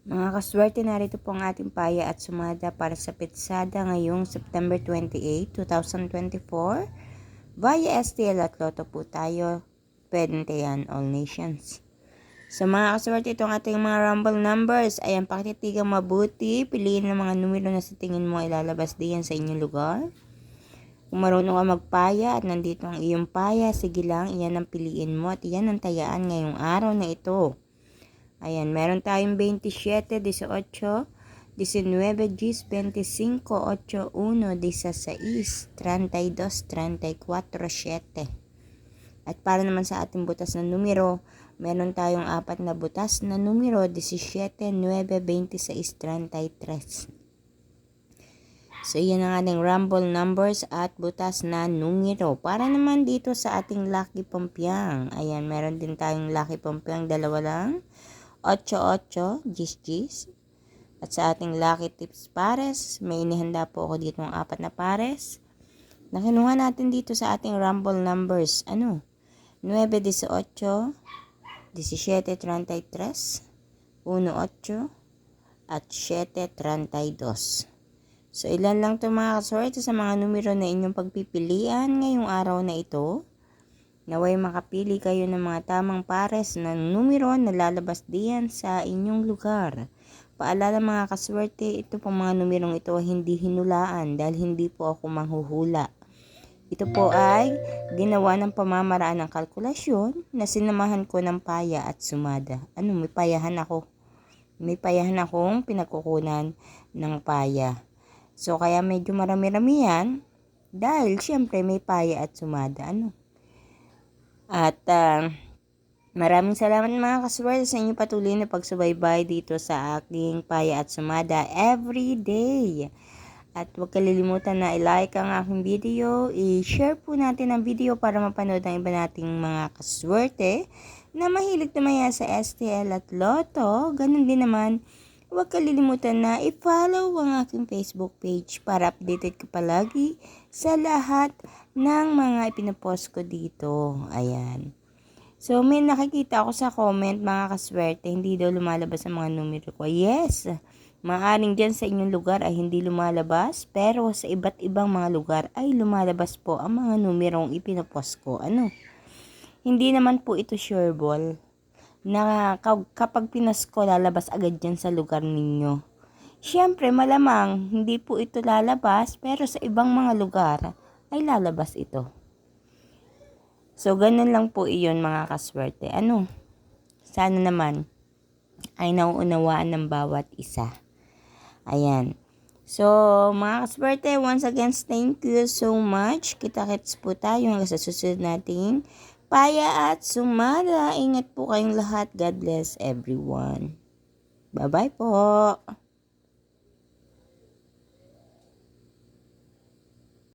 Mga kaswerte, narito po ang ating paya at sumada para sa pitsada ngayong September 28, 2024. Via STL at Lotto po tayo. Pwede yan, all nations. So mga kaswerte, itong ating mga rumble numbers. Ayan, pakititigang mabuti. Piliin ng mga numero na sa tingin mo ilalabas diyan sa inyong lugar. Kung marunong ka magpaya at nandito ang iyong paya, sige lang, iyan ang piliin mo at iyan ang tayaan ngayong araw na ito. Ayan, meron tayong 27, 18, 19, 25, 8, 1, 16, 32, 34, 7. At para naman sa ating butas na numero, meron tayong 4 na butas na numero, 17, 9, 26, 33. So, yan ang ating rumble numbers at butas na numero. Para naman dito sa ating lucky pampiang. Ayan, meron din tayong lucky pampiang, dalawa lang. 8-8, gis-gis. At sa ating lucky tips pares, may inihanda po ako dito ng 4 na pares. Nakinuha natin dito sa ating rumble numbers. 9-18, 17-33, 1-8, at 7-32. So, ilan lang ito mga kaswerte sa mga numero na inyong pagpipilian ngayong araw na ito. Naway makapili kayo ng mga tamang pares na numero na lalabas diyan sa inyong lugar. Paalala mga kaswerte, ito pong mga numerong ito hindi hinulaan dahil hindi po ako manghuhula. Ito po ay ginawa ng pamamaraan ng kalkulasyon na sinamahan ko ng paya at sumada. May payahan ako. May payahan akong pinagkukunan ng paya. So, kaya medyo marami-rami yan dahil syempre may paya at sumada. At maraming salamat mga kaswerte sa inyong patuloy na pagsubaybay dito sa aking paya at sumada every day. At huwag kalilimutan na i-like ang aking video, i-share po natin ang video para mapanood ang iba nating mga kaswerte na mahilig naman sa STL at Lotto. Ganun din naman, huwag kalilimutan na i-follow ang aking Facebook page para updated ka palagi sa lahat ng mga ipinopost ko dito. Ayan. So, may nakikita ako sa comment mga kaswerte, hindi daw lumalabas ang mga numero ko. Yes, maaaring dyan sa inyong lugar ay hindi lumalabas, pero sa iba't ibang mga lugar ay lumalabas po ang mga numerong ipinopost ko. Hindi naman po ito sure ball na kapag pinas ko lalabas agad dyan sa lugar ninyo. Siyempre malamang hindi po ito lalabas pero sa ibang mga lugar ay lalabas ito. So ganun lang po iyon mga kaswerte. Sana naman ay nauunawaan ng bawat isa. Ayan. So mga kaswerte, once again thank you so much. Kita-kits po tayo hanggang sa susunod nating paya at sumada. Ingat po kayong lahat. God bless everyone. Bye-bye po.